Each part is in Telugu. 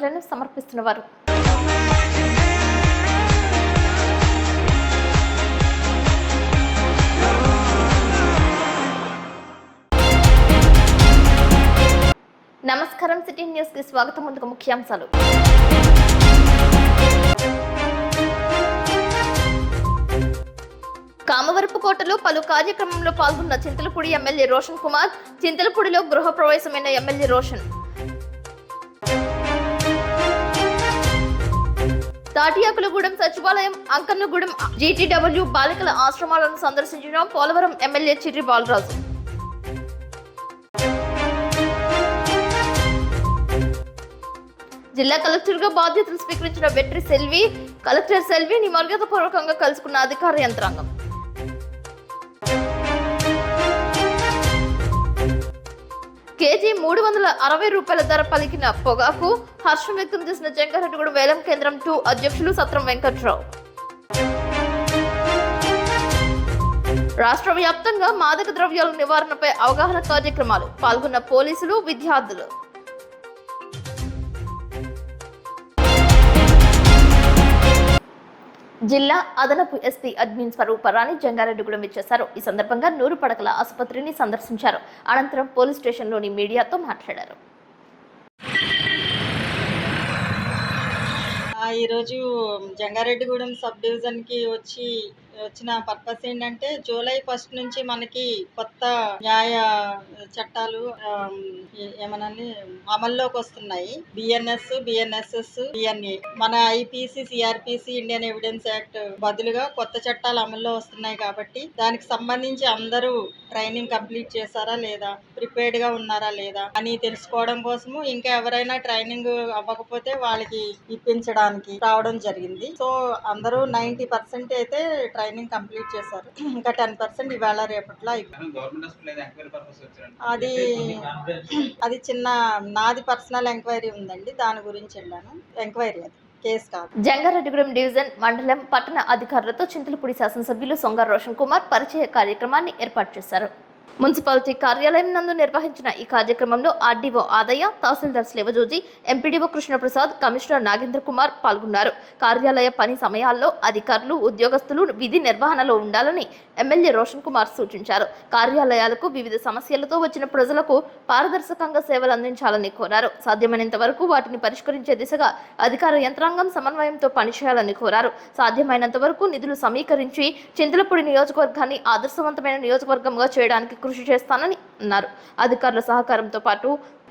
సేవలను సమర్పిస్తున్నవారు. నమస్కారం, సిటీ న్యూస్ కి స్వాగతం. ముందుగా ముఖ్యాంశాలు. కామవరపుకోటలో పలు కార్యక్రమంలో పాల్గొన్న చింతలపూడి ఎమ్మెల్యే రోషన్ కుమార్. చింతలపూడిలో గృహ ప్రవేశమైన ఎమ్మెల్యే రోషన్. తాటియాకులగూడెం సచివాలయం, అంకన్నగూడెం GTW బాలికల ఆశ్రమాలను సందర్శించిన పోలవరం ఎమ్మెల్యే చిర్రి బాలరాజు. జిల్లా కలెక్టర్గా బాధ్యతలు స్వీకరించిన వెట్రి సెల్వి. కలెక్టర్ సెల్విని మర్యాదపూర్వకంగా కలుసుకున్న అధికార యంత్రాంగం. కేజీ 360 రూపాయల ధర పలికిన పొగాకు హర్షం వ్యక్తం చేసిన జంగారెడ్డిగూడెం వేలం కేంద్రం 2 అధ్యక్షులు సత్రం వెంకట్రావు. రాష్ట్ర వ్యాప్తంగా మాదక ద్రవ్యాల నివారణపై అవగాహన కార్యక్రమాలు పాల్గొన్న పోలీసులు, విద్యార్థులు. జిల్లా అదనపు ఎస్పీ అడ్మిన్ స్వరూపరాణి జంగారెడ్డిగూడెం ఇచ్చేశారు. ఈ సందర్భంగా 100 పడకల ఆసుపత్రిని సందర్శించారు. అనంతరం పోలీస్ స్టేషన్లోని మీడియాతో మాట్లాడారు. ఈరోజు జంగారెడ్డిగూడెం సబ్ డివిజన్కి వచ్చిన పర్పస్ ఏంటంటే, జూలై 1 నుంచి మనకి కొత్త న్యాయ చట్టాలు ఏమనాలి అమల్లోకి వస్తున్నాయి. BNSS, BNA. మన IPC, CRPC, Indian evidence act బదులుగా కొత్త చట్టాలు అమల్లో వస్తున్నాయి. కాబట్టి దానికి సంబంధించి అందరూ ట్రైనింగ్ కంప్లీట్ చేశారా లేదా, ప్రిపేర్డ్ గా ఉన్నారా లేదా అని తెలుసుకోవడం కోసము, ఇంకా ఎవరైనా ట్రైనింగ్ అవ్వకపోతే వాళ్ళకి ఇప్పించడానికి రావడం జరిగింది. సో అందరూ 90% అయితే ట్రైనింగ్ కంప్లీట్ చేశారు. ఇంకా 10% ఇవాళ రేపట్లో అది చిన్న నాది పర్సనల్ ఎంక్వైరీ ఉందండి, దాని గురించి వెళ్ళాను. ఎంక్వైరీ అది కేసు కాదు. జంగారెడ్డిగూడెం డివిజన్, మండలం, పట్టణ అధికారులతో చింతలపూడి శాసనసభ్యులు సొంగ రోషన్ కుమార్ పరిచయ కార్యక్రమాన్ని ఏర్పాటు చేశారు. మున్సిపాలిటీ కార్యాలయం నందు నిర్వహించిన ఈ కార్యక్రమంలో ఆర్డీఓ ఆదయ్య, తహసీల్దార్ శివజోజి, ఎంపీడీఓ కృష్ణప్రసాద్, కమిషనర్ నాగేంద్ర కుమార్ పాల్గొన్నారు. కార్యాలయ పని సమయాల్లో అధికారులు, ఉద్యోగస్తులు విధి నిర్వహణలో ఉండాలని ఎమ్మెల్యే రోషన్ కుమార్ సూచించారు. కార్యాలయాలకు వివిధ సమస్యలతో వచ్చిన ప్రజలకు పారదర్శకంగా సేవలు అందించాలని కోరారు. సాధ్యమైనంత వరకు వాటిని పరిష్కరించే దిశగా అధికార యంత్రాంగం సమన్వయంతో పనిచేయాలని కోరారు. సాధ్యమైనంత వరకు నిధులు సమీకరించి చింతలపూడి నియోజకవర్గాన్ని ఆదర్శవంతమైన నియోజకవర్గంగా చేయడానికి కృషి చేస్తానని అన్నారు. అధికారుల సహకారంతో పాటు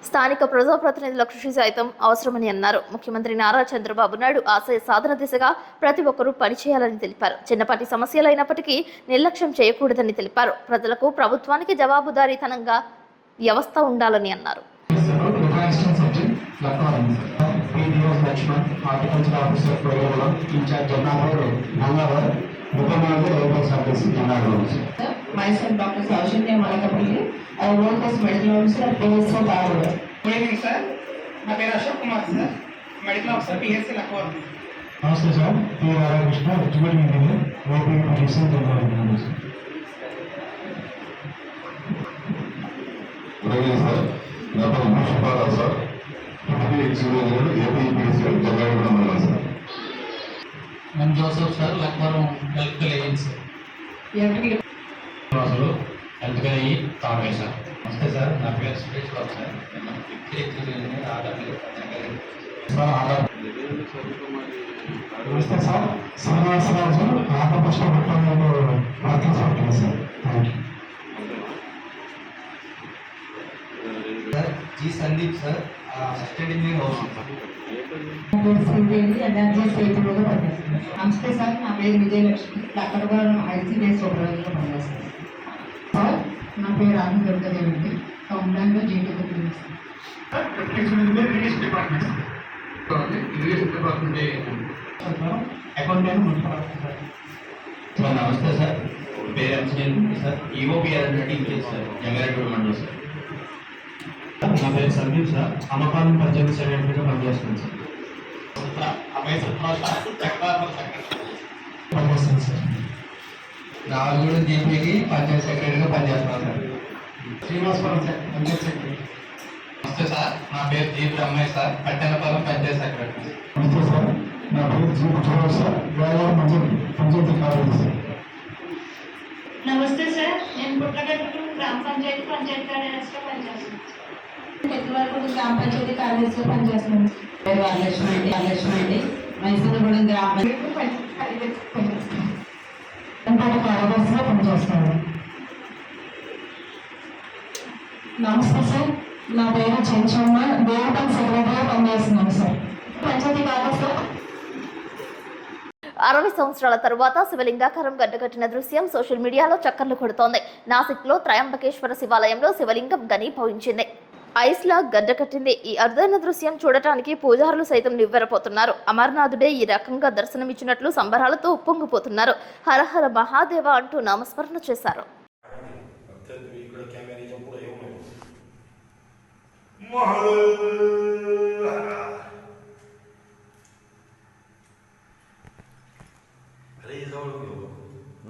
స్థానిక ప్రజాప్రతినిధుల కృషి సైతం అవసరమని అన్నారు. ముఖ్యమంత్రి నారా చంద్రబాబు నాయుడు ఆశయ సాధన దిశగా ప్రతి ఒక్కరూ పనిచేయాలని తెలిపారు. చిన్నపాటి సమస్యలైనప్పటికీ నిర్లక్ష్యం చేయకూడదని తెలిపారు. ప్రజలకు, ప్రభుత్వానికి జవాబుదారీతనంగా వ్యవస్థ ఉండాలని అన్నారు. Myself, Dr. Saushalya Malakapalli. I work as medical officer at PSC Bangalore. Good evening, sir. My name is Ashok Kumar, sir. Medical officer, PSC Lakwar. Namaste, sir. P. Radhakrishna, Executive Engineer, Working Professor, Jangarareddy. Good evening, sir. Dr. Mushafara, sir. Deputy Executive Engineer, APPC, Jangarareddy, sir. I am Joseph, sir. Lakwaram Electrical Agency. Health care తామే సార్. నమస్తే సార్, నా పేరు సురేష్ బాబు సార్. నమస్తే సార్, శ్రీనివాసరాజు, రామకృష్ణ పట్టణంలో working sir. Sir G Sandeep sir, assistant engineer housing sir. నమస్తే సార్, నా పేరు విజయలక్ష్మి, లక్కడవరం ICDS సూపర్వైజర్గా పనిచేస్తాను. సార్ నా పేరు రాజు దుర్గదేవి, కంప్లైంట్లో GTW. నమస్తే సార్, పేరు engineer sir, EOPR sir, Jangareddygudem మండలం సార్. నా పేరు సందీప్ సార్, అమ్మకాలం పంచాయతీ సెక్రటరీగా పనిచేస్తాను సార్. పనిచేస్తాను సార్. నాలుగూడెం జీపీకి పంచాయతీ సెక్రటరీగా పనిచేస్తున్నాను sir. Srinivasapuram sir, panchayat secretary. Namaste sir, నా పేరు G Brahmaiah sir, Pattanapalem panchayat secretary. Namaste sir, నా పేరు జీ బుచ్చరావు సార్, వ్యాయామ పంచాయతీ కార్యదర్శి. నమస్తే సార్, నేను పుట్లగట్టు గ్రామ పంచాయతీ కార్యదర్శిగా పనిచేస్తున్నాను. పెద్దవాళ్ళగూడెం గ్రామ పంచాయతీ కార్యదర్శిగా పనిచేస్తున్నాను. పేరు వరలక్ష్మి అండి, మైసూరుగూడెం గ్రామ పంచాయతీ కార్యదర్శిగా పనిచేస్తాను. నమస్తే సార్, నా పేరు చెంచమ్మ, దేవపల్లి సెక్రటరీగా పనిచేస్తున్నాను సార్. పంచాయతీ కార్యదర్శిగా 60 సంవత్సరాల తరువాత శివలింగాకారం గడ్డకట్టిన దృశ్యం సోషల్ మీడియాలో చక్కర్లు కొడుతోంది. నాసిక్లో త్రయంబకేశ్వర శివాలయంలో శివలింగం ఘనీభవించింది. ఐస్లా గడ్డకట్టింది. ఈ అరుదైన దృశ్యం చూడటానికి పూజారులు సైతం నివ్వెరపోతున్నారు. అమర్నాథుడే ఈ రకంగా దర్శనమిచ్చినట్లు సంబరాలతో ఉప్పొంగిపోతున్నారు. హరహర మహాదేవ అంటూ నామస్మరణ చేశారు.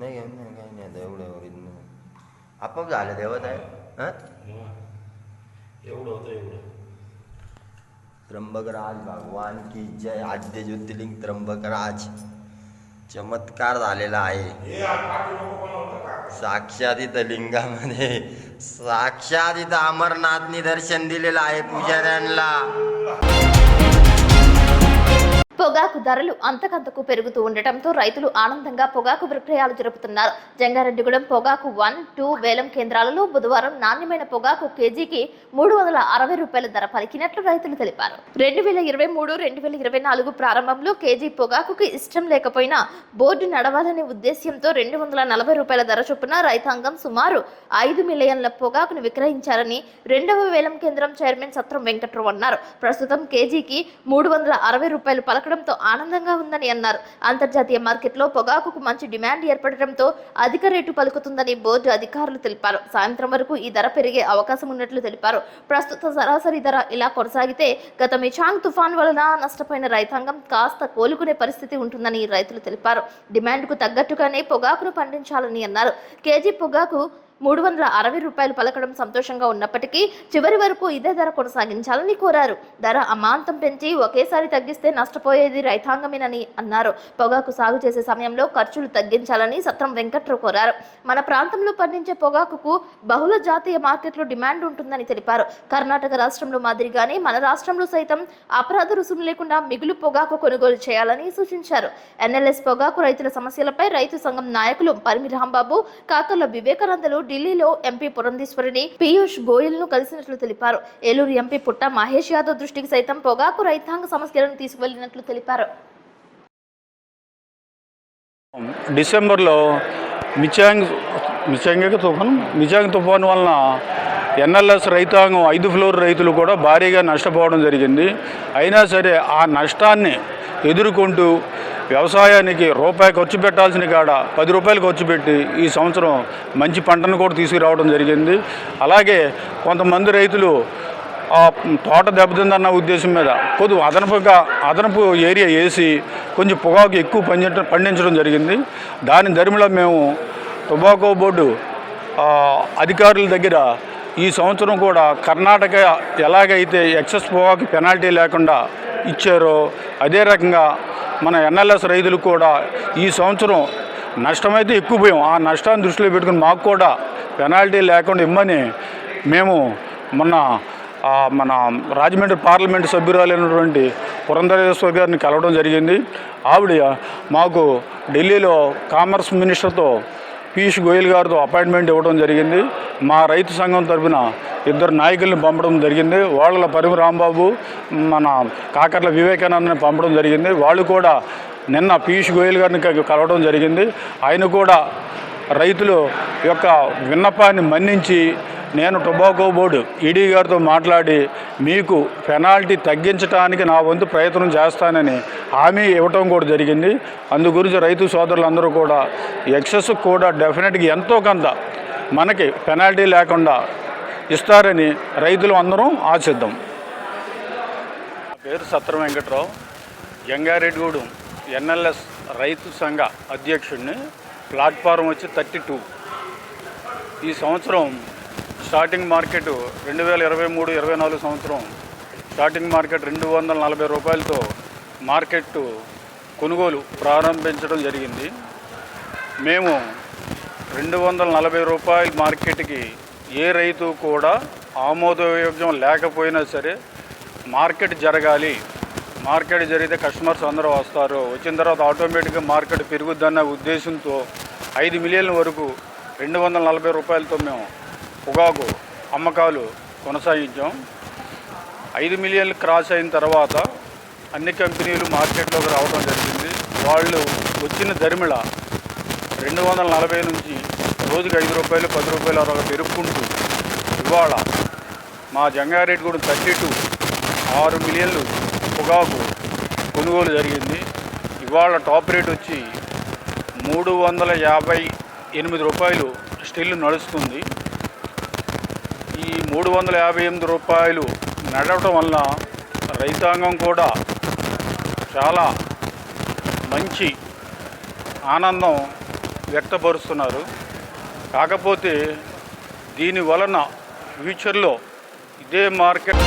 नाही काही नाही आता एवढं आपोआप झालं देवत आहे एवढं होतं एवढं. त्र्यंबकराज भगवान की जय. आद्य ज्योतिर्लिंग त्र्यंबकराज चमत्कार झालेला आहे. साक्षात इथं लिंगामध्ये साक्षात इथं अमरनाथनी दर्शन दिलेलं आहे पुजाऱ्यांना. పొగాకు ధరలు అంతకంతకు పెరుగుతూ ఉండటంతో రైతులు ఆనందంగా పొగాకు విక్రయాలు జరుపుతున్నారు. జంగారెడ్డిగూడెం పొగాకు 1-2 వేలం కేంద్రాలలో బుధవారం నాణ్యమైన పొగాకు కేజీకి 360 రూపాయల ధర పలికినట్లు రైతులు తెలిపారు. 2023-2024 ప్రారంభంలో కేజీ పొగాకుకి ఇష్టం లేకపోయినా బోర్డు నడవాలనే ఉద్దేశ్యంతో 240 రూపాయల ధర చొప్పున రైతాంగం సుమారు 5 మిలియన్ల పొగాకును విక్రయించారని 2వ వేలం కేంద్రం చైర్మన్ సత్రం వెంకట్రావు అన్నారు. ప్రస్తుతం కేజీకి 360 రూపాయలు పలకడంతో ఆనందంగా ఉందని అన్నారు. అంతర్జాతీయ మార్కెట్లో పొగాకుకు మంచి డిమాండ్ ఏర్పడటంతో అధిక రేటు పలుకుతుందని బోర్డు అధికారులు తెలిపారు. సాయంత్రం వరకు ఈ ధర పెరిగే అవకాశం ఉన్నట్లు తెలిపారు. ప్రస్తుత సరాసరి ధర ఇలా కొనసాగితే గత మిచాంగ్ తుఫాన్ వలన నష్టపోయిన రైతాంగం కాస్త కోలుకునే పరిస్థితి ఉంటుందని రైతులు తెలిపారు. డిమాండ్కు తగ్గట్టుగానే పొగాకును పండించాలని అన్నారు. కేజీ పొగాకు 360 రూపాయలు పలకడం సంతోషంగా ఉన్నప్పటికీ చివరి వరకు ఇదే ధర కొనసాగించాలని కోరారు. ధర అమాంతం పెంచి ఒకేసారి తగ్గిస్తే నష్టపోయేది రైతాంగమేనని అన్నారు. పొగాకు సాగు చేసే సమయంలో ఖర్చులు తగ్గించాలని సత్రం వెంకట్రావు కోరారు. మన ప్రాంతంలో పండించే పొగాకుకు బహుళ జాతీయ మార్కెట్లో డిమాండ్ ఉంటుందని తెలిపారు. కర్ణాటక రాష్ట్రంలో మాదిరిగానే మన రాష్ట్రంలో సైతం అపరాధ రుసుము లేకుండా మిగులు పొగాకు కొనుగోలు చేయాలని సూచించారు. ఎన్ఎల్ఎస్ పొగాకు రైతుల సమస్యలపై రైతు సంఘం నాయకులు పరిమి రాంబాబు, కాకర్ల వివేకానందలు ఢిల్లీలో ఎంపీ పురంధేశ్వరిని, పీయూష్ గోయల్ ను కలిసినట్లు తెలిపారు. ఏలూరు ఎంపీ పుట్ట మహేష్ యాదవ్ దృష్టికి సైతం పొగాకు రైతాంగ సమస్యలను తీసుకువెళ్లినట్లు తెలిపారు. డిసెంబర్లో మిచాంగ్ తుఫాను వలన ఎన్ఎల్ఎస్ రైతాంగం 5 ఫ్లోర్ రైతులు కూడా భారీగా నష్టపోవడం జరిగింది. అయినా సరే ఆ నష్టాన్ని ఎదుర్కొంటూ వ్యవసాయానికి రూపాయి ఖర్చు పెట్టాల్సిన కాడ 10 రూపాయలు ఖర్చు పెట్టి ఈ సంవత్సరం మంచి పంటను కూడా తీసుకురావడం జరిగింది. అలాగే కొంతమంది రైతులు తోట దెబ్బతిందన్న ఉద్దేశం మీద కొద్దిగా అదనపు ఏరియా వేసి కొంచెం పొగాకు ఎక్కువ పండించడం జరిగింది. దాని ధర్మిలో మేము టొబాకో బోర్డు అధికారుల దగ్గర ఈ సంవత్సరం కూడా కర్ణాటక ఎలాగైతే ఎక్సెస్ పొగాకు పెనాల్టీ లేకుండా ఇచ్చారో అదే రకంగా మన ఎన్ఎల్ఎస్ రైతులు కూడా ఈ సంవత్సరం నష్టమైతే ఎక్కువ పోయాం. ఆ నష్టాన్ని దృష్టిలో పెట్టుకుని మాకు కూడా పెనాల్టీ లేకుండా ఇమ్మని మేము మన రాజమండ్రి పార్లమెంటు సభ్యురాలైనటువంటి పురంధరేశ్వర్ గారిని కలవడం జరిగింది. ఆవిడ మాకు ఢిల్లీలో కామర్స్ మినిస్టర్తో పీయూష్ గోయల్ గారితో అపాయింట్మెంట్ ఇవ్వడం జరిగింది. మా రైతు సంఘం తరఫున 2 నాయకుల్ని పంపడం జరిగింది. వాళ్ళ పరిమి రాంబాబు, మన కాకర్ల వివేకానందని పంపడం జరిగింది. వాళ్ళు కూడా నిన్న పీయూష్ గోయల్ గారిని కలవడం జరిగింది. ఆయన కూడా రైతుల యొక్క విన్నపాన్ని మన్నించి నేను టొబాకో బోర్డు ఈడీ గారితో మాట్లాడి మీకు పెనాల్టీ తగ్గించడానికి నా వంతు ప్రయత్నం చేస్తానని హామీ ఇవ్వటం కూడా జరిగింది. అందు గురించి రైతు సోదరులందరూ కూడా ఎక్సెస్ కూడా డెఫినెట్గా ఎంతో కొంత మనకి పెనాల్టీ లేకుండా ఇస్తారని రైతులు అందరం ఆశిద్దాం. నా పేరు సత్రం వెంకట్రావు, జంగారెడ్డిగూడెం ఎన్ఎల్ఎస్ రైతు సంఘ అధ్యక్షుడిని. ప్లాట్ఫారం వచ్చి 32. ఈ సంవత్సరం స్టార్టింగ్ మార్కెట్ 2023-24 సంవత్సరం స్టార్టింగ్ మార్కెట్ 240 రూపాయలతో మార్కెట్ కొనుగోలు ప్రారంభించడం జరిగింది. మేము 240 రూపాయల మార్కెట్కి ఏ రైతు కూడా ఆమోదయోగ్యం లేకపోయినా సరే మార్కెట్ జరగాలి, మార్కెట్ జరిగితే కస్టమర్స్ అందరూ వస్తారు, వచ్చిన తర్వాత ఆటోమేటిక్గా మార్కెట్ పెరుగుద్దన్న ఉద్దేశంతో 5 మిలియన్ల వరకు 240 రూపాయలతో మేము పొగాకు అమ్మకాలు కొనసాగించాం. 5 మిలియన్లు క్రాస్ అయిన తర్వాత అన్ని కంపెనీలు మార్కెట్లోకి రావడం జరిగింది. వాళ్ళు వచ్చిన ధరిమిళ 240 నుంచి రోజుకి 5 రూపాయలు 10 రూపాయలు అలా పెరుగుకుంటూ ఇవాళ మా జంగారెడ్డిగూడెం 32 6 మిలియన్లు పొగాకు కొనుగోలు జరిగింది. ఇవాళ టాప్ రేట్ వచ్చి 358 రూపాయలు స్టిల్ నడుస్తుంది. ఈ 358 రూపాయలు నడవటం వల్ల రైతాంగం కూడా చాలా మంచి ఆనందం వ్యక్తపరుస్తున్నారు. కాకపోతే దీని వలన ఫ్యూచర్లో ఇదే మార్కెట్.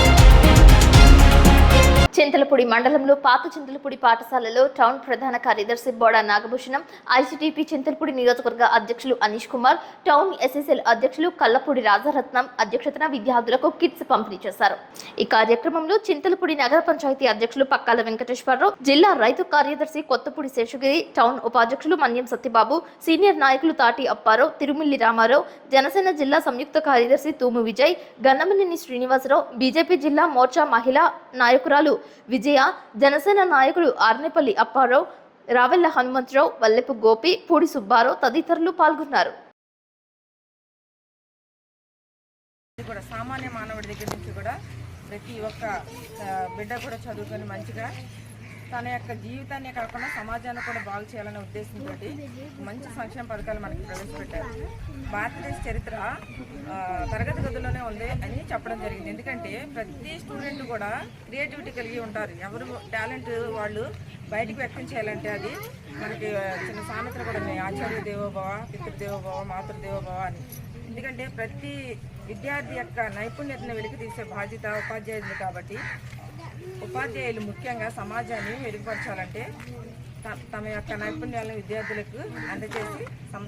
చింతలపూడి మండలంలో పాత చింతలపూడి పాఠశాలలో టౌన్ ప్రధాన కార్యదర్శి బోడా నాగభూషణం, ఐసీటీపీ చింతలపూడి నియోజకవర్గ అధ్యక్షులు అనీష్ కుమార్, టౌన్ ఎస్ఎస్ఎల్ అధ్యక్షులు కల్లపూడి రాజరత్నం అధ్యక్షతన విద్యార్థులకు కిట్స్ పంపిణీ చేశారు. ఈ కార్యక్రమంలో చింతలపూడి నగర పంచాయతీ అధ్యక్షులు పక్కాల వెంకటేశ్వరరావు, జిల్లా రైతు కార్యదర్శి కొత్తపూడి శేషగిరి, టౌన్ ఉపాధ్యక్షులు మన్యం సత్యబాబు, సీనియర్ నాయకులు తాటి అప్పారావు, తిరుమిల్లి రామారావు, జనసేన జిల్లా సంయుక్త కార్యదర్శి తూము విజయ్, గన్నమనేని శ్రీనివాసరావు, బీజేపీ జిల్లా మోర్చా మహిళా నాయకురాలు విజయ, జనసేన నాయకులు ఆర్నేపల్లి అప్పారావు, రావెల్ల హనుమంతరావు, వల్లెపు గోపి, పూడి సుబ్బారావు తదితరులు పాల్గొన్నారు. సామాన్య మానవుడి దగ్గర నుంచి కూడా ప్రతి ఒక్క బిడ్డ కూడా చదువుకొని మంచిగా తన యొక్క జీవితాన్ని కాకుండా సమాజాన్ని కూడా బాగు చేయాలనే ఉద్దేశంతో మంచి సంక్షేమ పథకాలు మనకి ప్రవేశపెట్టారు. భారతదేశ చరిత్ర తరగతి గదిలోనే ఉంది అని చెప్పడం జరిగింది. ఎందుకంటే ప్రతి స్టూడెంట్ కూడా క్రియేటివిటీ కలిగి ఉంటారు. ఎవరు టాలెంట్ వాళ్ళు బయటికి వ్యక్తం చేయాలంటే అది మనకి చిన్న సామెతలు కూడా ఉన్నాయి, ఆచార్య దేవోభవ, పితృదేవోభవ, మాతృదేవోభవ అని. ఎందుకంటే ప్రతి విద్యార్థి యొక్క నైపుణ్యతను వెలికి తీసే బాధ్యత ఉపాధ్యాయులు. కాబట్టి ఉపాధ్యాయులు ముఖ్యంగా సమాజాన్ని మెరుగుపరచాలంటే తమ యొక్క నైపుణ్యాలను విద్యార్థులకు అందజేసి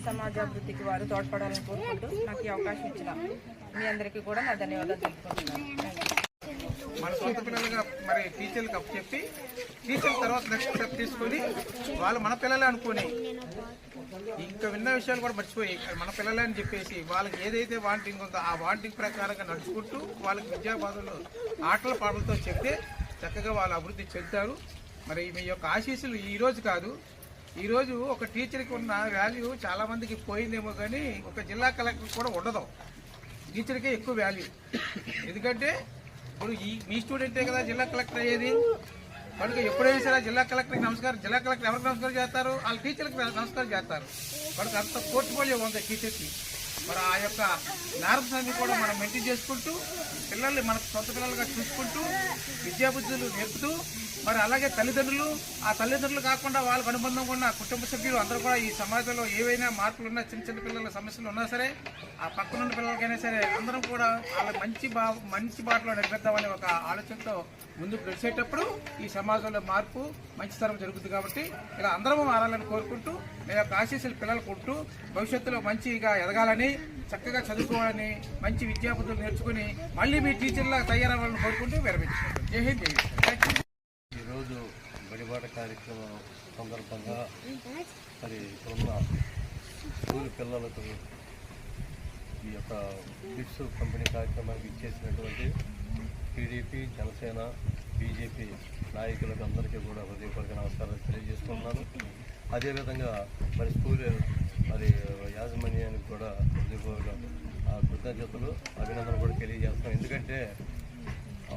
సమాజాభివృద్ధికి వారు తోడ్పడాలని కోరుకుంటూ నాకు ఈ అవకాశం ఇచ్చిన మీ అందరికీ కూడా నా ధన్యవాదాలు తెలుపుకుంటున్నాను. మన సొంత పిల్లలుగా మరి టీచర్లకు అప్పు చెప్పి టీచర్ తర్వాత నెక్స్ట్ స్టెప్ తీసుకొని వాళ్ళు మన పిల్లలే అనుకొని ఇంకా విన్న విషయాలు కూడా మర్చిపోయి మన పిల్లలే అని చెప్పేసి వాళ్ళకి ఏదైతే వాంటింగ్ ఉందో ఆ వాంటింగ్ ప్రకారంగా నడుచుకుంటూ వాళ్ళకి విద్యాబాధలు ఆటల పాటలతో చెప్తే చక్కగా వాళ్ళు అభివృద్ధి చెందుతారు. మరి మీ యొక్క ఆశీస్సులు ఈరోజు కాదు, ఈరోజు ఒక టీచర్కి ఉన్న వాల్యూ చాలామందికి పోయిందేమో కానీ ఒక జిల్లా కలెక్టర్ కూడా ఉండదు. టీచర్కే ఎక్కువ వాల్యూ. ఎందుకంటే ఇప్పుడు మీ స్టూడెంటే కదా జిల్లా కలెక్టర్ అయ్యేది. కనుక ఎప్పుడైనా సరే జిల్లా కలెక్టర్కి నమస్కారం, జిల్లా కలెక్టర్ ఎవరికి నమస్కారం చేస్తారు? వాళ్ళ టీచర్కి నమస్కారం చేస్తారు. కనుక అంత పోర్ట్ఫోలియో ఉంది టీచర్కి. మరి ఆ యొక్క నార్మ్స్ అన్ని కూడా మనం మెయింటైన్ చేసుకుంటూ పిల్లల్ని మన సొంత పిల్లలుగా చూసుకుంటూ విద్యాబుద్ధులు నేర్పుతూ మరి అలాగే తల్లిదండ్రులు, ఆ తల్లిదండ్రులు కాకుండా వాళ్ళకు అనుబంధంగా ఉన్న కుటుంబ సభ్యులు అందరూ కూడా ఈ సమాజంలో ఏవైనా మార్పులు ఉన్నా, చిన్న చిన్న పిల్లల సమస్యలు ఉన్నా సరే ఆ పక్కనున్న పిల్లలకైనా సరే అందరం కూడా వాళ్ళ మంచి బాటలో నడిపిద్దామనే ఒక ఆలోచనతో ముందుకు నడిచేటప్పుడు ఈ సమాజంలో మార్పు మంచితనం జరుగుతుంది. కాబట్టి ఇలా అందరము మారాలని కోరుకుంటూ నేను యొక్క ఆశీస్సులు పిల్లలకు ఉంటూ భవిష్యత్తులో మంచిగా ఎదగాలని, చక్కగా చదువుకోవాలని, మంచి విద్యాబుద్ధులు నేర్చుకుని మళ్ళీ మీ టీచర్లా తయారవ్వాలని కోరుకుంటూ విరమించుకుంటాను. జై హింద్, జై హింద్. ఈరోజు బడిబాట కార్యక్రమం సందర్భంగా మరి ఇప్పుడున్న స్కూల్ పిల్లలకు ఈ యొక్క గిఫ్ట్స్ పంపిణీ కార్యక్రమానికి ఇచ్చేసినటువంటి టీడీపీ, జనసేన, బీజేపీ నాయకులకు అందరికీ కూడా హృదయపూర్వక నమస్కారాలు తెలియజేసుకుంటున్నాను. అదేవిధంగా మరి స్కూల్ మరి యాజమాన్యానికి కూడా హృదయపూర్వక కృతజ్ఞతలు, అభినందనలు కూడా తెలియజేస్తాం. ఎందుకంటే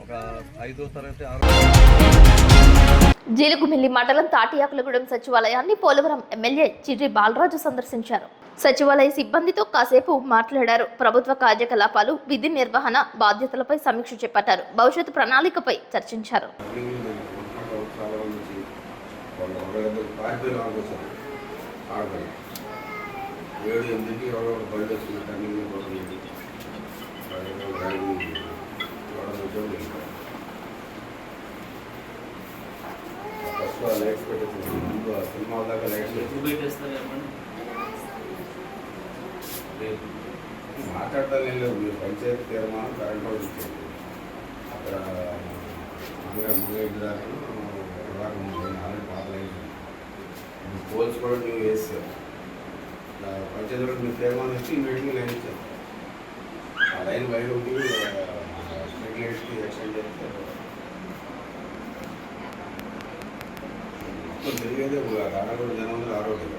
ఒక 5వ తరగతి 6వ జీలుగుమిల్లి మండలం తాటియాకులగూడెం సచివాలయాన్ని పోలవరం ఎమ్మెల్యే చిర్రి బాలరాజు సందర్శించారు. సచివాలయ సిబ్బందితో కాసేపు మాట్లాడారు. ప్రభుత్వ కార్యకలాపాలు, విధి నిర్వహణ బాధ్యతలపై సమీక్ష చేపట్టారు. భవిష్యత్తు ప్రణాళికపై చర్చించారు. సినిమా దాకా లైట్స్ ఎప్పుడు పెట్టేస్తారు చెప్పండి. మాట్లాడటం లేదు. మీరు పంచాయతీ తీర్మానం కరెంట్ హౌస్ ఇచ్చేది అక్కడ మంగళ దాకా ఆల్రెడీ పాత లైన్స్ పోల్స్ కూడా ನೀವು వేస్తారు. పంచాయతీ కూడా మీరు తీర్మానం ఇచ్చి ఇమీడియట్గా లైన్ ఇచ్చారు. ఆ లైన్ వైర్ ఒకటి స్ట్రీట్ లైట్స్కి ఎక్స్టెండ్ చేస్తారు. మొత్తం తిరిగేదే రానగూడ జనం ఆరోగ్యం.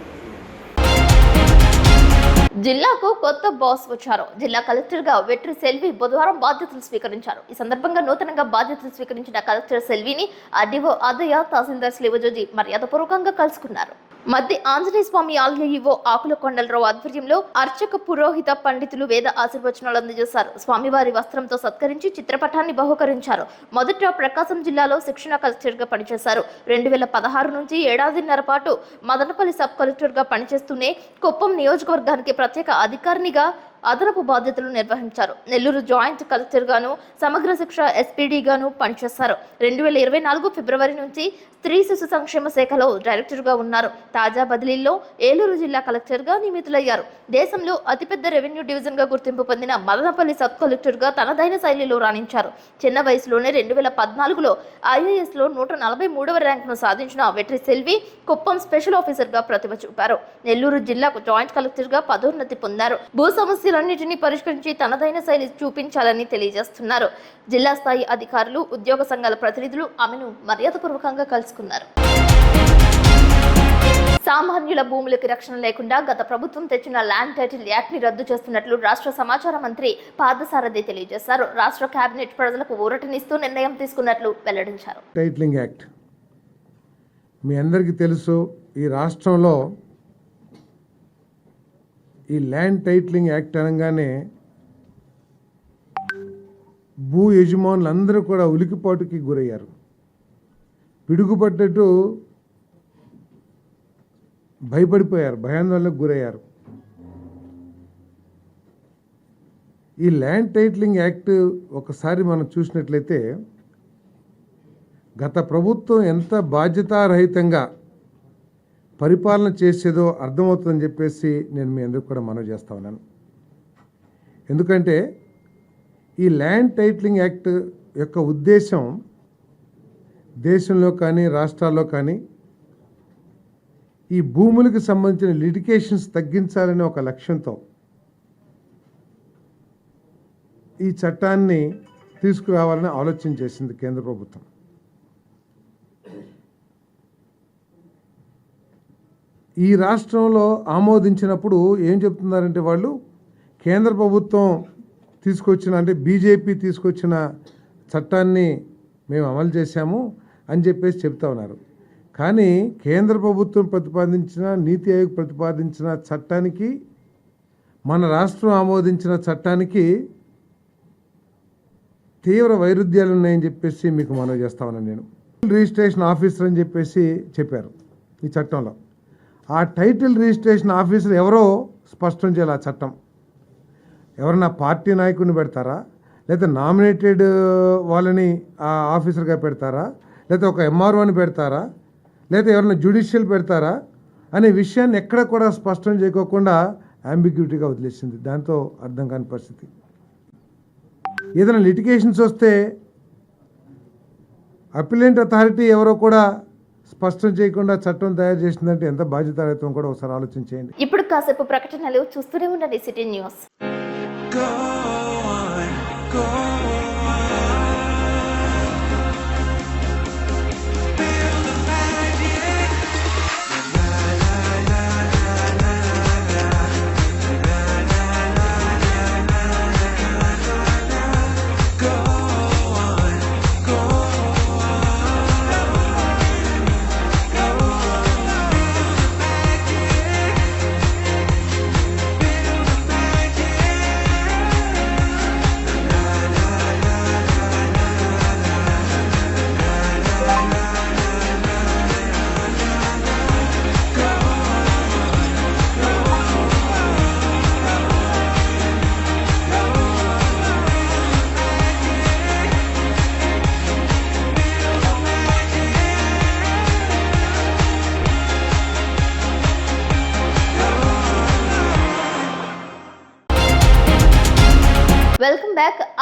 జిల్లాకు కొత్త బాస్ వచ్చారు. జిల్లా కలెక్టర్ గా వెట్రి సెల్వి బుధవారం బాధ్యతలు స్వీకరించారు. ఈ సందర్భంగా నూతనంగా బాధ్యతలు స్వీకరించిన కలెక్టర్ సెల్విని ఆర్డీఓ ఆదయ్య, తహసీల్దార్ శ్రీవజోజి మర్యాదపూర్వకంగా కలుసుకున్నారు. మధ్య ఆంజనేయ స్వామి ఆలయ ఈవో ఆకుల కొండలరావు ఆధ్వర్యంలో అర్చక పురోహిత పండితులు వేద ఆశీర్వచనాలు అందజేశారు. స్వామివారి వస్త్రంతో సత్కరించి చిత్రపటాన్ని బహుకరించారు. మొదట ప్రకాశం జిల్లాలో శిక్షణ కలెక్టర్ గా పనిచేశారు. 2016 నుంచి ఏడాదిన్నర పాటు మదనపల్లి సబ్ కలెక్టర్ గా పనిచేస్తూనే కుప్పం నియోజకవర్గానికి ప్రత్యేక అధికారినిగా అదనపు బాధ్యతలు నిర్వహించారు. నెల్లూరు జాయింట్ కలెక్టర్ గాను, సమగ్ర శిక్ష ఎస్పీడీ గాను పనిచేశారు. 2024 ఫిబ్రవరి నుంచి స్త్రీ శిశు సంక్షేమ శాఖలో డైరెక్టర్ గా ఉన్నారు. తాజా బదిలీల్లో ఏలూరు జిల్లా కలెక్టర్ గా నియమితులయ్యారు. దేశంలో అతిపెద్ద రెవెన్యూ డివిజన్ గా గుర్తింపు పొందిన మదనపల్లి సబ్ కలెక్టర్ గా తనదైన శైలిలో రాణించారు. చిన్న వయసులోనే 2014లో IAS లో 143వ ర్యాంకును సాధించిన వెట్రి సెల్వి కుప్పం స్పెషల్ ఆఫీసర్ గా ప్రతిభ చూపారు. నెల్లూరు జిల్లాకు జాయింట్ కలెక్టర్ గా పదోన్నతి పొందారు. భూ సమస్యలన్నింటినీ పరిష్కరించి తనదైన శైలి చూపించాలని తెలియజేస్తున్నారు. జిల్లా స్థాయి అధికారులు, ఉద్యోగ సంఘాల ప్రతినిధులు ఆమెను మర్యాదపూర్వకంగా కలుసుకున్నారు. సామాన్యుల భూములకు రక్షణ లేకుండా గత ప్రభుత్వం తెచ్చిన ల్యాండ్ టైటిల్ యాక్ట్ ని రద్దు చేస్తున్నట్లు రాష్ట్ర సమాచార మంత్రి పార్థసారథి తెలియజేశారు. రాష్ట్ర కేబినెట్ ప్రజలకు ఊరటనిస్తూ నిర్ణయం తీసుకున్నట్లు వెల్లడించారు. టైటిలింగ్ యాక్ట్ మీ అందరికీ తెలుసు. ఈ రాష్ట్రంలో ఈ ల్యాండ్ టైటిలింగ్ యాక్ట్ అనగానే భూ యజమానులు అందరూ కూడా ఉలికిపాటుకి గురయ్యారు. పిడుగుపడ్డట్టు భయపడిపోయారు, భయాందోళనకు గురయ్యారు. ఈ ల్యాండ్ టైటిలింగ్ యాక్ట్ ఒకసారి మనం చూసినట్లయితే గత ప్రభుత్వం ఎంత బాధ్యతారహితంగా పరిపాలన చేసేదో అర్థమవుతుందని చెప్పేసి నేను మీ అందరికీ కూడా మనవి చేస్తా ఉన్నాను. ఎందుకంటే ఈ ల్యాండ్ టైటిలింగ్ యాక్ట్ యొక్క ఉద్దేశం దేశంలో కానీ రాష్ట్రాల్లో కానీ ఈ భూములకు సంబంధించిన లిటిగేషన్స్ తగ్గించాలనే ఒక లక్ష్యంతో ఈ చట్టాన్ని తీసుకురావాలని ఆలోచన చేసింది కేంద్ర ప్రభుత్వం. ఈ రాష్ట్రంలో ఆమోదించినప్పుడు ఏం చెప్తున్నారంటే వాళ్ళు కేంద్ర ప్రభుత్వం తీసుకొచ్చిన అంటే బీజేపీ తీసుకొచ్చిన చట్టాన్ని మేము అమలు చేశాము అని చెప్పేసి చెప్తా ఉన్నారు. కానీ కేంద్ర ప్రభుత్వం ప్రతిపాదించిన నీతి ఆయోగ్ ప్రతిపాదించిన చట్టానికి మన రాష్ట్రం ఆమోదించిన చట్టానికి తీవ్ర వైరుధ్యాలు ఉన్నాయని చెప్పేసి మీకు మనవి చేస్తా ఉన్నాను. నేను రిజిస్ట్రేషన్ ఆఫీసర్ అని చెప్పేసి చెప్పారు ఈ చట్టంలో. ఆ టైటిల్ రిజిస్ట్రేషన్ ఆఫీసర్ ఎవరో స్పష్టం చేయాలి. ఆ చట్టం ఎవరన్నా పార్టీ నాయకుడిని పెడతారా, లేదా నామినేటెడ్ వాళ్ళని ఆ ఆఫీసర్గా పెడతారా, లేదా ఒక MROని పెడతారా, లేదా ఎవరైనా జ్యుడిషియల్ పెడతారా అనే విషయాన్ని ఎక్కడ కూడా స్పష్టం చేయకోకుండా అంబిగ్యూటీగా వదిలేసింది. దాంతో అర్థం కాని పరిస్థితి. ఏదైనా లిటిగేషన్స్ వస్తే అపిలెంట్ అథారిటీ ఎవరో కూడా స్పష్టం చేయకుండా చట్టం తయారు చేసిందంటే ఎంత బాధ్యతారహితం కూడా ఒకసారి ఆలోచించేయండి. ఇప్పుడు కాసేపు ప్రకటనలు చూస్తూనే ఉండండి సిటీ న్యూస్.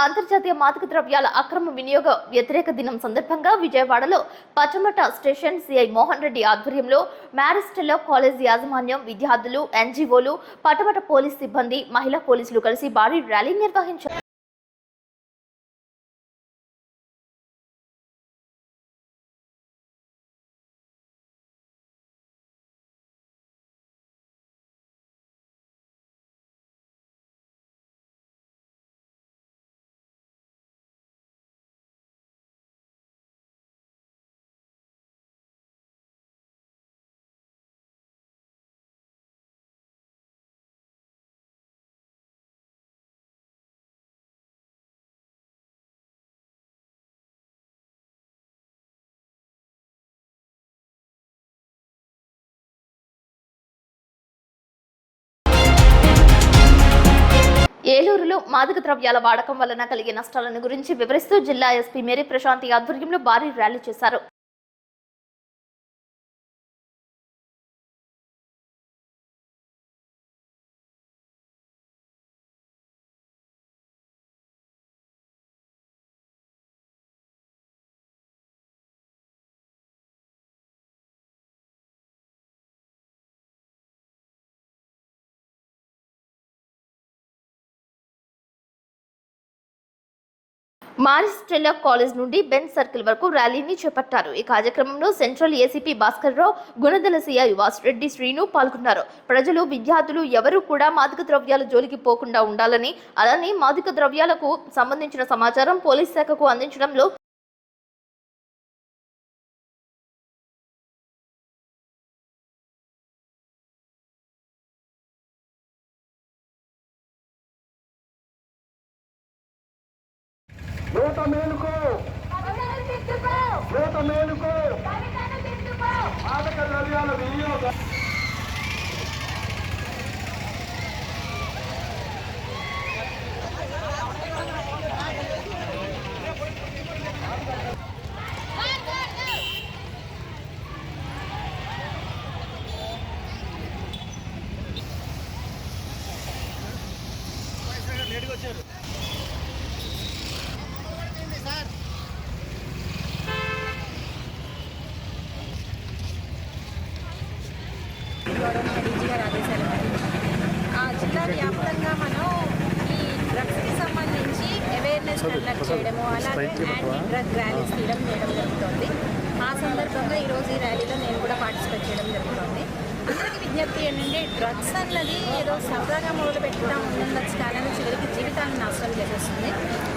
అంతర్జాతీయ మాదక ద్రవ్యాల అక్రమ వినియోగ వ్యతిరేక దినం సందర్భంగా విజయవాడలో పచ్చమట స్టేషన్ సిఐ మోహన్ రెడ్డి ఆధ్వర్యంలో మ్యారిస్టెల్లో కాలేజ్ యాజమాన్యం, విద్యార్థులు, ఎన్జీఓలు, పచ్చమట పోలీస్ సిబ్బంది, మహిళా పోలీసులు కలిసి భారీ ర్యాలీ నిర్వహించారు. ఏలూరులో మాదక ద్రవ్యాల వాడకం వలన కలిగే నష్టాలను గురించి వివరిస్తూ జిల్లా ఎస్పీ మేరీ ప్రశాంతి ఆధ్వర్యంలో భారీ ర్యాలీ చేశారు. మారిస్టెల్లా కాలేజ్ నుండి బెన్ సర్కిల్ వరకు ర్యాలీని చేపట్టారు. ఈ కార్యక్రమంలో central ACP Bhaskar Rao, Gunadala CI Vasireddy Srinu పాల్గొన్నారు. ప్రజలు, విద్యార్థులు ఎవరూ కూడా మాదక ద్రవ్యాల జోలికి పోకుండా ఉండాలని, అలానే మాదక ద్రవ్యాలకు సంబంధించిన సమాచారం పోలీస్ శాఖకు అందించడంలో యువత మేలుకో, యువత మేలుకో, మాదక ద్రవ్యాల వినియోగం. జిల్లా వ్యాప్తంగా మనం ఈ డ్రగ్స్కి సంబంధించి అవేర్నెస్ కండక్ట్ చేయడము, అలాగే యాంటీ డ్రగ్ ర్యాలీస్ చేయడం జరుగుతుంది. ఆ సందర్భంగా ఈరోజు ఈ ర్యాలీలో నేను కూడా పార్టిసిపేట్ చేయడం జరుగుతుంది. అందరికీ విజ్ఞప్తి ఏంటంటే డ్రగ్స్ అన్నది ఏదో సరదాగా మొదలు పెట్టుకుంటా ఉండొచ్చు కానీ చివరికి జీవితాన్ని నాశనం చేసేస్తుంది.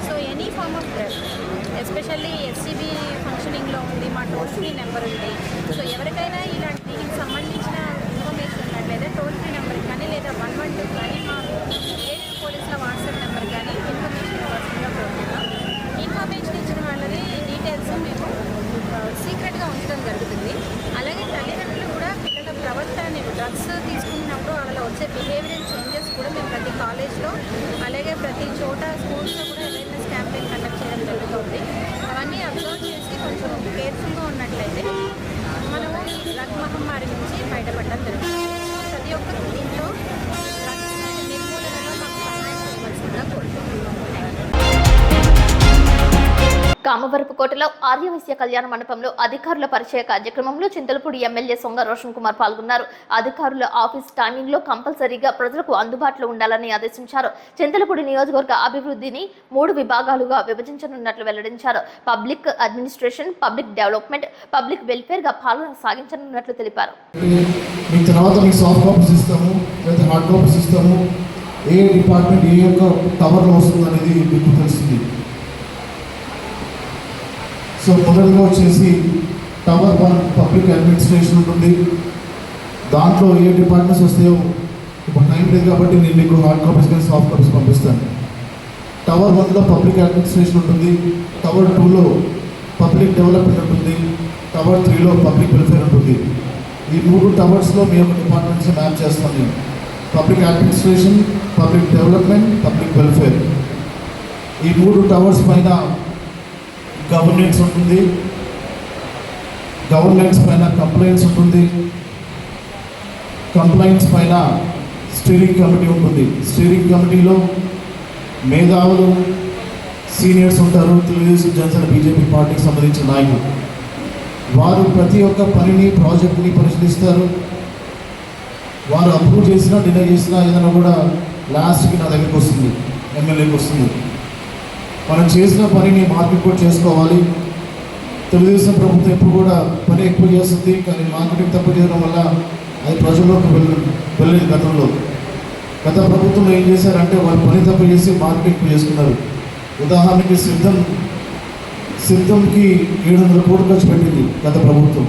So any form of drug, especially SCB ఫంక్షనింగ్లో ఉంది, మా టోల్ ఫ్రీ నెంబర్ ఉంది. సో ఎవరికైనా ఇలాంటి దీనికి సంబంధించిన ఇన్ఫర్మేషన్ ఉన్నట్లయితే టోల్ ఫ్రీ నెంబర్ కానీ లేదా 112 కానీ మా ఏలూరు పోలీసుల వాట్సాప్ నెంబర్ కానీ ఇన్ఫర్మేషన్ ఇవ్వాల్సిందిగా కోరుతున్నాం. ఇన్ఫర్మేషన్ ఇచ్చిన వాళ్ళది డీటెయిల్స్ మేము సీక్రెట్గా ఉంచడం జరుగుతుంది. అలాగే తల్లిదండ్రులు కూడా పిల్లల ప్రవర్తన డ్రగ్స్ తీసుకున్నప్పుడు వాళ్ళలో వచ్చే బిహేవియరల్ చేంజెస్ కూడా మేము ప్రతి కాలేజ్లో అలాగే ప్రతి చోట స్కూల్స్లో కూడా అవేర్నెస్ క్యాంపెయిన్ కండక్ట్ చేయడం జరుగుతుంది. అవన్నీ అబ్జర్వ్ చేసి కొంచెం కేర్ఫుల్గా ఉన్నట్లయితే మనము ఈ డ్రగ్ మహమ్మారి నుంచి బయటపడడం జరుగుతుంది. ప్రతి ఒక్కరు దీంట్లో డ్రగ్స్ నిర్మూలనలో మాకు సహాయం చేయవలసిందిగా కోరుతున్నాం. కామవరపుకోటలో ఆర్యవైశ్య కళ్యాణ మండపంలో అధికారుల పరిచయ కార్యక్రమంలో చింతలపూడి ఎమ్మెల్యే సొంగ రోషన్ కుమార్ పాల్గొన్నారు. అధికారుల ఆఫీస్ టైమింగ్లో కంపల్సరీగా ప్రజలకు అందుబాటులో ఉండాలని ఆదేశించారు. చింతలపూడి నియోజకవర్గ అభివృద్ధిని 3 విభాగాలుగా విభజించనున్నట్లు వెల్లడించారు. Public administration, public development, public welfare గా పాలన సాగించనున్నట్లు తెలిపారు. ఏ డిపార్ట్మెంట్ ఏ యొక్క టవర్లో వస్తుంది అనేది మీకు తెలుస్తుంది. సో మొదటిగా వచ్చేసి టవర్ 1 పబ్లిక్ అడ్మినిస్ట్రేషన్ ఉంటుంది. దాంట్లో ఏ డిపార్ట్మెంట్స్ వస్తాయో ఇప్పుడు టైం లేదు కాబట్టి నేను మీకు హార్డ్ కాపీస్ కానీ సాఫ్ట్ కాపీస్ పంపిస్తాను. టవర్ 1లో పబ్లిక్ అడ్మినిస్ట్రేషన్ ఉంటుంది, టవర్ 2లో పబ్లిక్ డెవలప్మెంట్ ఉంటుంది, టవర్ 3లో పబ్లిక్ వెల్ఫేర్ ఉంటుంది. ఈ 3 టవర్స్లో మేము డిపార్ట్మెంట్స్ మ్యాప్ చేస్తాం. నేను public administration, public development, public welfare, ఈ 3 టవర్స్ పైన గవర్నెన్స్ ఉంటుంది, గవర్నెన్స్ పైన కంప్లైంట్స్ ఉంటుంది, కంప్లైంట్స్ పైన స్టీరింగ్ కమిటీ ఉంటుంది. స్టీరింగ్ కమిటీలో మేధావులు, సీనియర్స్ ఉంటారు, తెలుగుదేశం జనసేన బీజేపీ పార్టీకి సంబంధించిన నాయకులు. వారు ప్రతి ఒక్క పనిని ప్రాజెక్ట్ని పరిశీలిస్తారు. వారు అప్రూవ్ చేసినా డినై చేసినా ఏదైనా కూడా లాస్ట్కి నా దగ్గరికి వస్తుంది, ఎమ్మెల్యేకి వస్తుంది. మనం చేసిన పనిని మార్కెట్ కూడా చేసుకోవాలి. తెలుగుదేశం ప్రభుత్వం ఎప్పుడు కూడా పని ఎక్కువ చేస్తుంది, కానీ మార్కెటింగ్ తక్కువ చేయడం వల్ల అది ప్రజల్లోకి వెళ్ళలేదు. గత ప్రభుత్వంలో ఏం చేశారంటే వాళ్ళు పని తక్కువ చేసి మార్కెట్ ఎక్కువ చేసుకున్నారు. ఉదాహరణకి సిద్ధంకి 700 కోట్లు ఖర్చు పెట్టింది గత ప్రభుత్వం.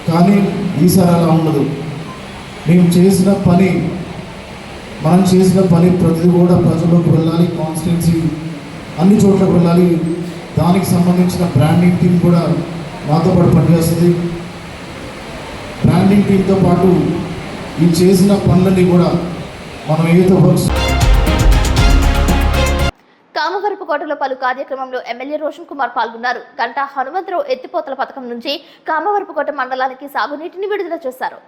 కానీ ఈసారి అలా ఉండదు. మనం చేసిన పని ప్రతిదీ కూడా ప్రజల్లోకి వెళ్ళాలి, కాన్స్టిట్యున్సీ అన్ని చోట్లకు వెళ్ళాలి. దానికి సంబంధించిన బ్రాండింగ్ టీం కూడా మాతో పాటు పనిచేస్తుంది. బ్రాండింగ్ టీంతో పాటు ఈ చేసిన పనులన్నీ కూడా మనం ఏదో వర్క్స్. కామవరపుకోటలో పలు కార్యక్రమంలో ఎమ్మెల్యే రోషన్ కుమార్ పాల్గొన్నారు. గంటా హనుమంతరావు ఎత్తిపోతల పథకం నుంచి కామవరపుకోట మండలానికి సాగునీటిని విడుదల చేశారు.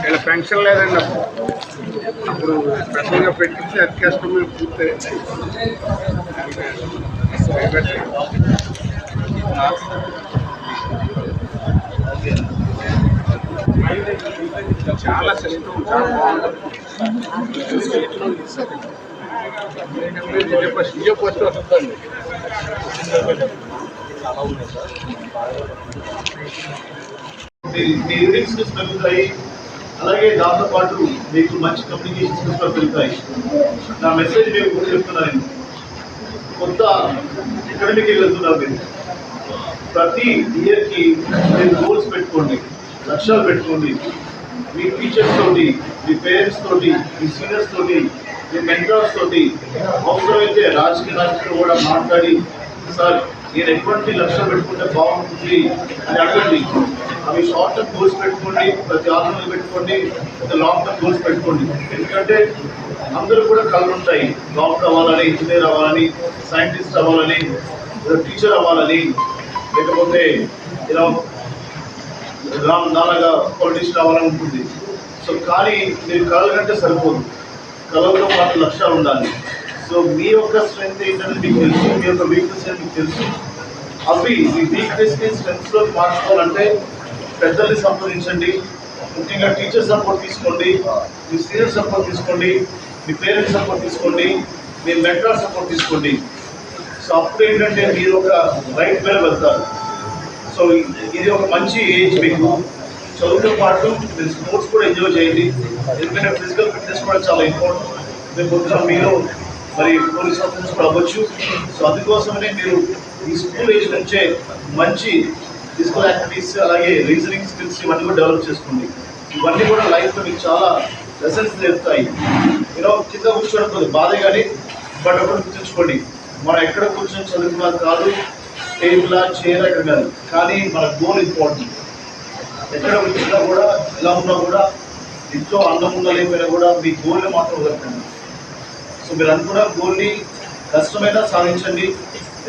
ఇలా పెన్షన్ లేదండి. అప్పుడు స్పెషల్గా పెట్టించి అతి కష్టమే పూర్తి చాలా సిస్టమ్ చాలా బాగుంటుంది. సీఏ పోస్ట్ వస్తుందండి. చాలా ఉన్నాయి సార్. మీ రీడింగ్ స్కిల్స్ పెరుగుతాయి, అలాగే దాంతోపాటు మీకు మంచి కమ్యూనికేషన్ స్కిల్స్ కూడా పెరుగుతాయి. నా మెసేజ్ మేము కూడా చెప్తున్నాను. కొత్త అకాడమిక్ ఇయర్ వెళ్తున్నారు మీరు. ప్రతి ఇయర్కి మీరు గోల్స్ పెట్టుకోండి, లక్ష్యాలు పెట్టుకోండి. మీ టీచర్స్ తోటి, మీ పేరెంట్స్ తోటి, మీ సీనియర్స్ తోటి, మీ మెంటర్స్ తోటి అవసరమైతే రాజకీయ నాయకులు కూడా మాట్లాడి, సార్ నేను ఎటువంటి లక్ష్యాలు పెట్టుకుంటే బాగుంటుంది అని అడగండి. అవి షార్ట్ టర్మ్ గోల్స్ పెట్టుకోండి, ప్రతి ఆలోచనలు పెట్టుకోండి, ఒక లాంగ్ టర్మ్ గోల్స్ పెట్టుకోండి. ఎందుకంటే అందరూ కూడా కళ్ళు ఉంటాయి. డాక్టర్ అవ్వాలని, ఇంజనీర్ అవ్వాలని, సైంటిస్ట్ అవ్వాలని, టీచర్ అవ్వాలని, లేకపోతే నాలాగా పొలిటీషియన్ అవ్వాలని ఉంటుంది. సో కానీ మీరు కళల కంటే సరిపోదు, కళలతో పాటు లక్ష్యాలు ఉండాలి. సో మీ యొక్క స్ట్రెంగ్త్ ఏంటంటే మీకు తెలుసు, మీ యొక్క వీక్నెస్ ఏంటి మీకు తెలుసు. అవి మీ వీక్నెస్ని స్ట్రెంగ్త్స్లోకి మార్చుకోవాలంటే పెద్దల్ని సంప్రదించండి. ముఖ్యంగా టీచర్ సపోర్ట్ తీసుకోండి, మీ సీనియర్ సపోర్ట్ తీసుకోండి, మీ పేరెంట్స్ సపోర్ట్ తీసుకోండి, మీ మెంటర్ సపోర్ట్ తీసుకోండి. సో అప్పుడు ఏంటంటే మీరు ఒక రైట్ వేలో వెళ్తారు. సో ఇది ఒక మంచి ఏజ్ మీకు. చదువుతో పాటు మీరు స్పోర్ట్స్ కూడా ఎంజాయ్ చేయండి. ఎందుకంటే ఫిజికల్ ఫిట్నెస్ కూడా చాలా ఇంపార్టెంట్. రేపు పొద్దున మీరు మరి పోలీస్ ఆఫీసర్స్ కూడా అవ్వచ్చు. సో అందుకోసమనే మీరు ఈ స్కూల్ ఏజ్ నుంచే మంచి ఫిజికల్ యాక్టివిటీస్, అలాగే రీజనింగ్ స్కిల్స్ ఇవన్నీ కూడా డెవలప్ చేసుకోండి. ఇవన్నీ కూడా లైఫ్లో మీకు చాలా లెసన్స్ నేర్పుతాయి. కింద కూర్చోవడం బాధే కానీ బట్ అప్పుడు గుర్తుంచుకోండి, మనం ఎక్కడ కూర్చొని చదువుకున్నది కాదు, టేబుల్ చైర్ ఎక్కడ కాదు, కానీ మన గోల్ ఇంపార్టెంట్. ఎక్కడ కూర్చున్నా కూడా, ఎలా ఉన్నా కూడా, ఇంట్లో అన్నం ఉందా లేకపోయినా కూడా మీ గోల్ని మాత్రం వదలకండి. సో మీరు అనుకున్న గోల్ని కష్టమైనా సాధించండి.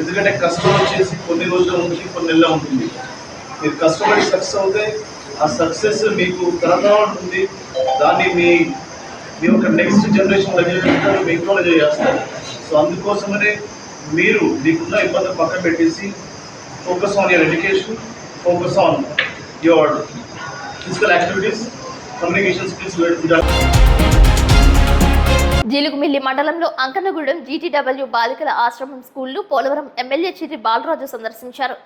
ఎందుకంటే కష్టం వచ్చేసి కొన్ని రోజులు ఉంటుంది, కొన్ని నెలలు ఉంటుంది. మీరు కష్టపడి సక్సెస్ అవుతే ఆ సక్సెస్ మీకు తరతరాలు ఉంటుంది. దాన్ని మీ యొక్క నెక్స్ట్ జనరేషన్ చేస్తారు, మీకు కూడా చేస్తారు. సో అందుకోసమనే మీరు మీకున్న ఇబ్బందులు పక్కన పెట్టేసి focus on your education, focus on your physical activities, communication skills. Jeelugumilli మండలంలో అంకన్నగూడెం GTW బాలికల ఆశ్రమం స్కూల్ను పోలవరం ఎమ్మెల్యే చిర్రి బాలరాజు సందర్శించారు.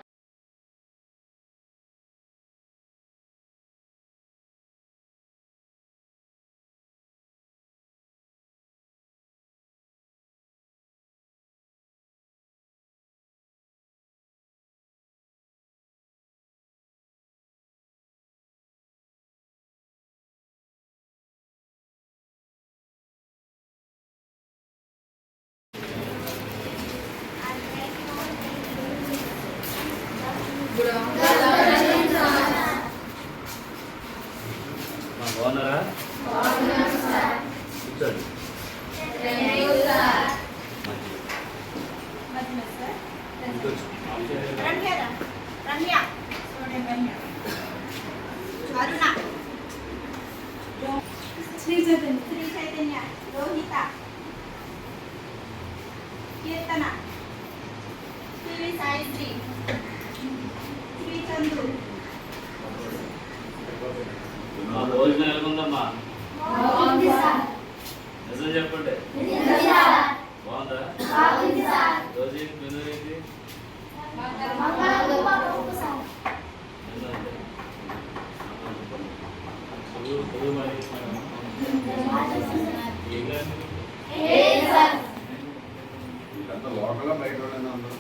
కీర్తన, పివి సాయిశ్రీ, శ్రీ చంద్రు. భోజనం ఎలాగుందమ్మా? నిజం చెప్పండి. బాగుందా? రోజు ఏంటి మెనూ ఏంటి? ఇదంతా లోకల్ బయట వాళ్ళైనా అందరూ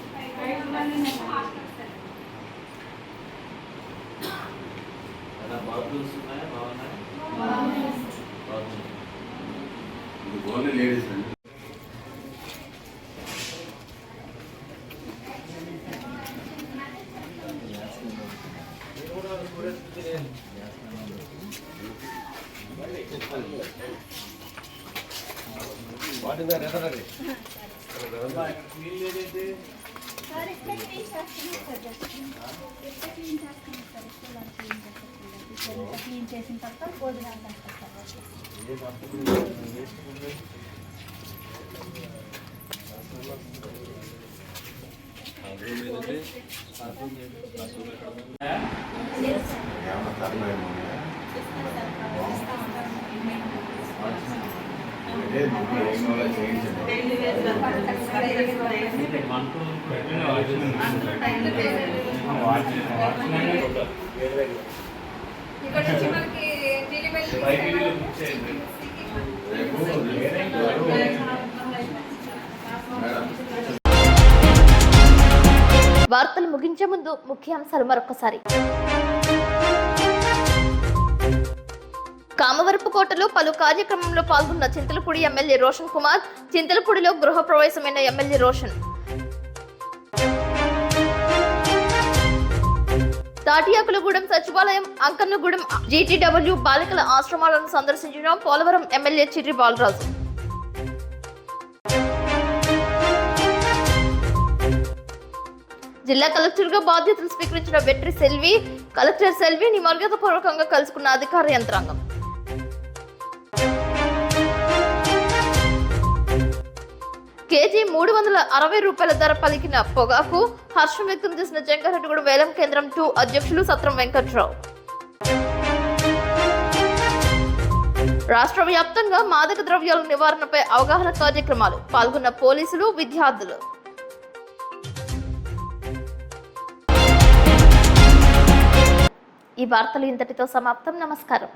బాత్రూమ్స్ ఉన్నాయా? బాగున్నాయి. ఇది ఓన్లీ లేడీస్ అండి. క్లీన్ చేసిన తర్వాత భోజనాలు ఇక్కడ నుంచి మనకి వార్తలు ముగించే ముందు ముఖ్యాంశాలు మరొకసారి. కామవరపుకోటలో పలు కార్యక్రమంలో పాల్గొన్న చింతలపూడి ఎమ్మెల్యే రోషన్ కుమార్. చింతలపూడిలో గృహ ప్రవేశమైన ఎమ్మెల్యే రోషన్. తాటియాకులగూడెం సచివాలయం, అంకన్నగూడెం GTW బాలికల ఆశ్రమాలను సందర్శించిన పోలవరం ఎమ్మెల్యే చిర్రి బాలరాజు. జిల్లా కలెక్టర్గా బాధ్యతలు స్వీకరించిన వెట్రి సెల్వి. కలెక్టర్ సెల్విని మర్యాదపూర్వకంగా కలుసుకున్న అధికార యంత్రాంగం. కేజీ 360 రూపాయల ధర పలికిన పొగాకు హర్షం వ్యక్తం చేసిన జంగారెడ్డిగూడెం వేలం కేంద్రం 2 అధ్యక్షులు సత్రం వెంకట్రావు. రాష్ట్ర వ్యాప్తంగా మాదక ద్రవ్యాల నివారణపై అవగాహన కార్యక్రమాలు పాల్గొన్న పోలీసులు, విద్యార్థులు. ఈ వార్తలు ఇంతటితో సమాప్తం. నమస్కారం.